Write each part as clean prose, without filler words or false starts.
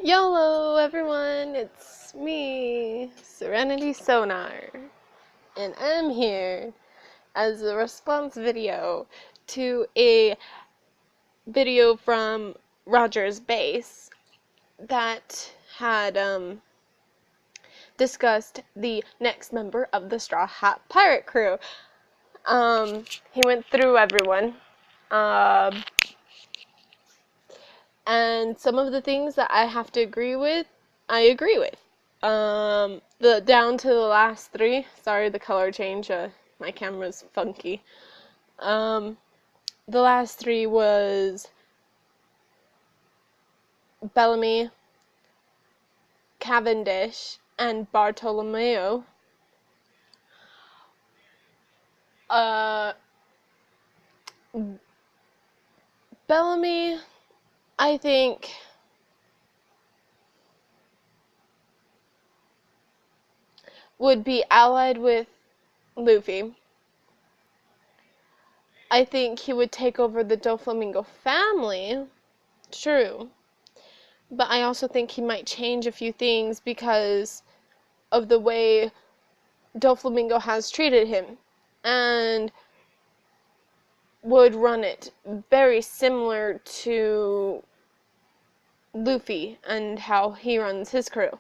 YOLO everyone, it's me, Serenity Sonar, and I'm here as a response video to a video from Rogersbase that had discussed the next member of the Strawhat Pirate crew. He went through everyone, and some of the things that I have to agree with, I agree with. The down to the last three. Sorry, the color change. My camera's funky. The last three was Bellamy, Cavendish, and Bartolomeo. Bellamy, I think, would be allied with Luffy. I think he would take over the Doflamingo family, true, but I also think he might change a few things because of the way Doflamingo has treated him, and would run it very similar to Luffy and how he runs his crew.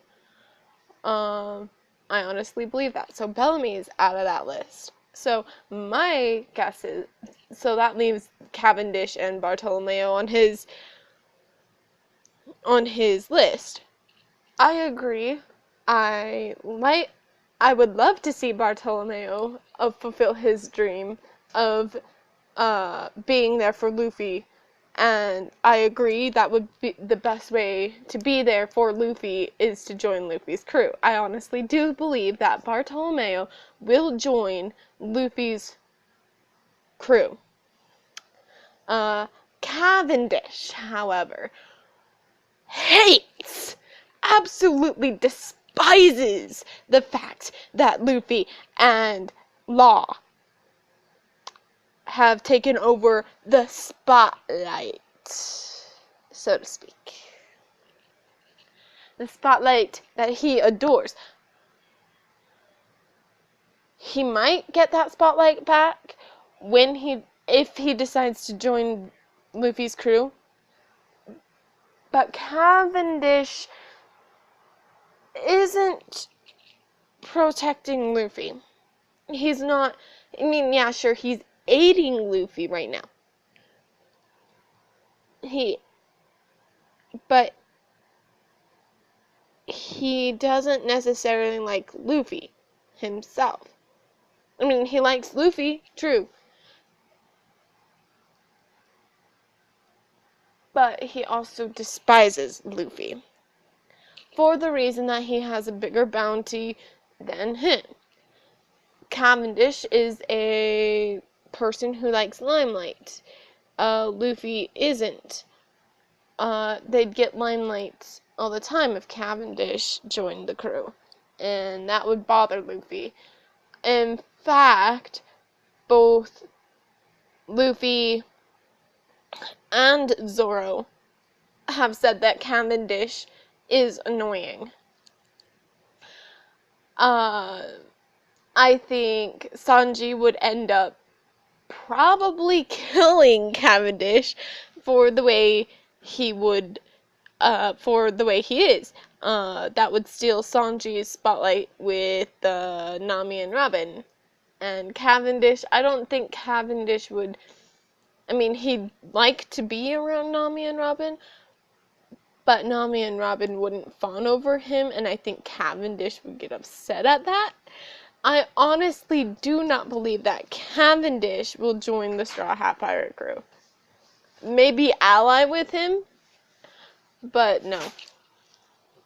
I honestly believe that. So Bellamy is out of that list. So my guess is, so that leaves Cavendish and Bartolomeo on his list. I agree. I would love to see Bartolomeo fulfill his dream of being there for Luffy, and I agree that would be the best way to be there for Luffy is to join Luffy's crew. I honestly do believe that Bartolomeo will join Luffy's crew. Cavendish, however, absolutely despises the fact that Luffy and Law have taken over the spotlight, so to speak. The spotlight that he adores. He might get that spotlight back if he decides to join Luffy's crew. But Cavendish isn't protecting Luffy. He's not, yeah, sure, he's aiding Luffy right now. But he doesn't necessarily like Luffy himself. He likes Luffy, true. But he also despises Luffy for the reason that he has a bigger bounty than him. Cavendish is a person who likes limelight. Luffy isn't. They'd get limelight all the time if Cavendish joined the crew, and that would bother Luffy. In fact, both Luffy and Zoro have said that Cavendish is annoying. I think Sanji would end up probably killing Cavendish for the way he would, for the way he is. That would steal Sanji's spotlight with Nami and Robin. And Cavendish, I don't think Cavendish would, he'd like to be around Nami and Robin, but Nami and Robin wouldn't fawn over him, and I think Cavendish would get upset at that. I honestly do not believe that Cavendish will join the Straw Hat Pirate crew. Maybe ally with him, but no.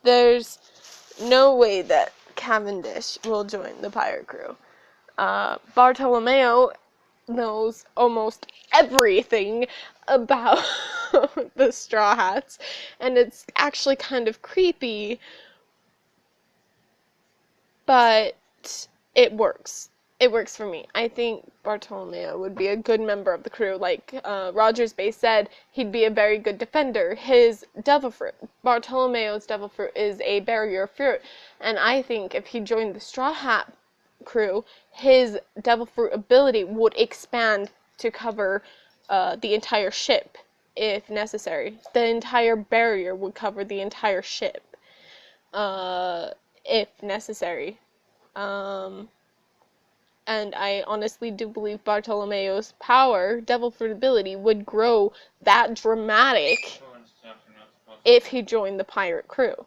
There's no way that Cavendish will join the pirate crew. Bartolomeo knows almost everything about the Straw Hats, and it's actually kind of creepy, but it works. it works for me. I think Bartolomeo would be a good member of the crew. Like Rogersbase said, he'd be a very good defender. His devil fruit, Bartolomeo's devil fruit, is a barrier fruit, and I think if he joined the Straw Hat crew, his devil fruit ability would expand to cover the entire ship if necessary. The entire barrier would cover the entire ship if necessary. And I honestly do believe Bartolomeo's power, devil fruit ability, would grow that dramatic if he joined the pirate crew.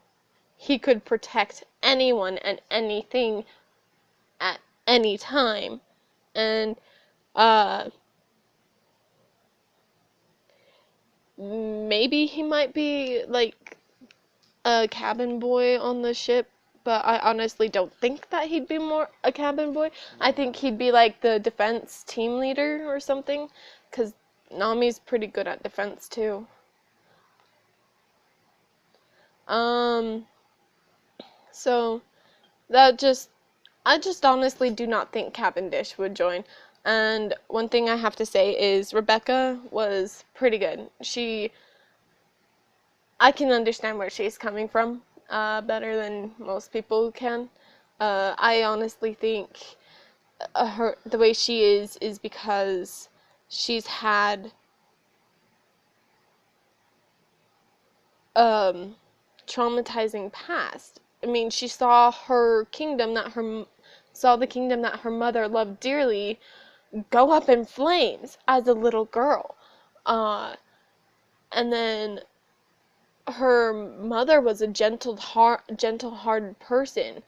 He could protect anyone and anything at any time. And maybe he might be like a cabin boy on the ship, but I honestly don't think that he'd be more a cabin boy. I think he'd be like the defense team leader or something, because Nami's pretty good at defense too. So I just honestly do not think Cavendish would join. And one thing I have to say is Rebecca was pretty good. I can understand where she's coming from better than most people can. I honestly think the way she is because she's had traumatizing past. I mean, she saw the kingdom that her mother loved dearly go up in flames as a little girl. And then her mother was a gentle-hearted person,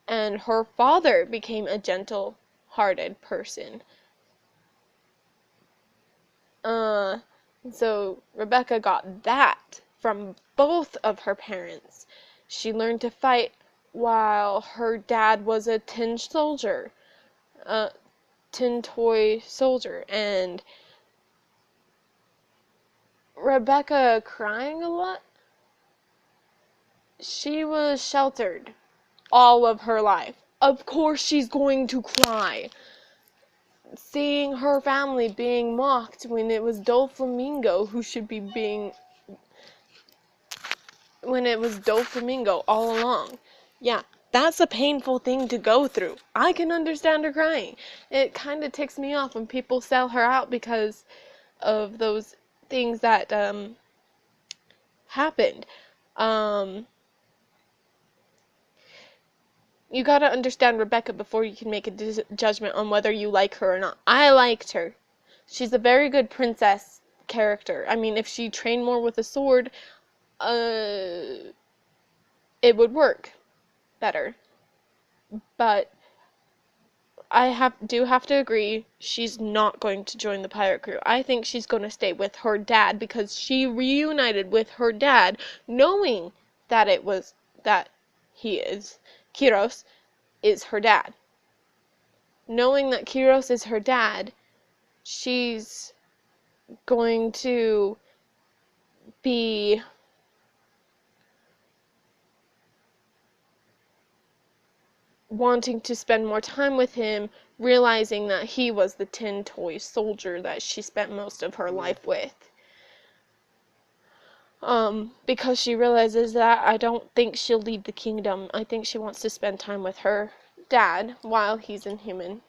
and her father became a gentle-hearted person. So Rebecca got that from both of her parents. She learned to fight while her dad was a tin toy soldier, and Rebecca crying a lot. She was sheltered all of her life. Of course she's going to cry. Seeing her family being mocked when it was Doflamingo when it was Doflamingo all along. Yeah, that's a painful thing to go through. I can understand her crying. It kind of ticks me off when people sell her out because of those things that happened. You gotta understand Rebecca before you can make a judgment on whether you like her or not. I liked her. She's a very good princess character. I mean, if she trained more with a sword, it would work better. But I do have to agree, she's not going to join the pirate crew. I think she's going to stay with her dad because she reunited with her dad, knowing that Kiros is her dad. Knowing that Kiros is her dad, she's going to be wanting to spend more time with him, realizing that he was the tin toy soldier that she spent most of her life with. Because she realizes that I don't think she'll leave the kingdom. I think she wants to spend time with her dad while he's a human.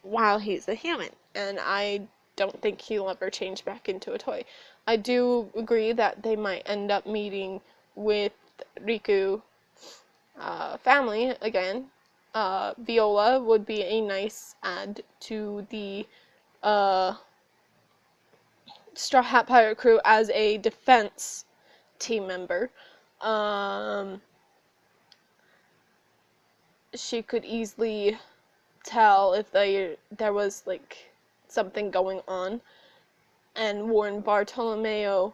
And I don't think he'll ever change back into a toy. I do agree that they might end up meeting with Riku family again. Viola would be a nice add to the Straw Hat Pirate crew as a defense team member. She could easily tell if there was like something going on and warn Bartolomeo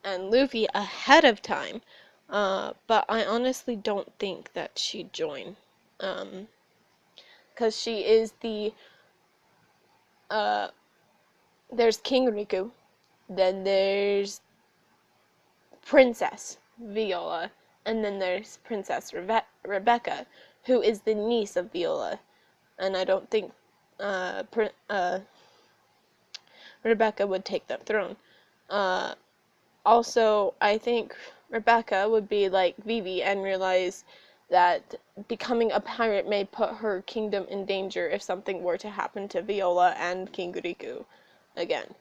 and Luffy ahead of time. But I honestly don't think that she'd join. Because she is there's King Riku, then there's Princess Viola, and then there's Princess Rebecca, who is the niece of Viola. and I don't think Rebecca would take that throne. Uh, Also, I think Rebecca would be like Vivi and realize that becoming a pirate may put her kingdom in danger if something were to happen to Viola and King Riku again.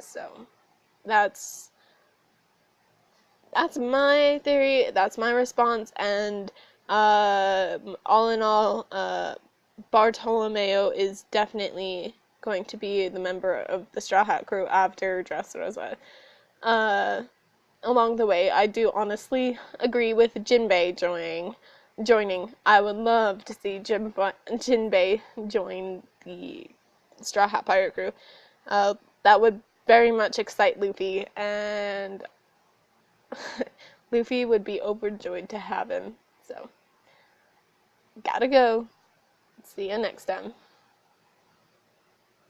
So, that's that's my theory, that's my response, and all in all, Bartolomeo is definitely going to be the member of the Straw Hat crew after Dressrosa. Uh, Along the way, I do honestly agree with Jinbei joining. I would love to see Jinbei join the Straw Hat Pirate crew. That would very much excite Luffy, and Luffy would be overjoyed to have him. So, gotta go. See you next time.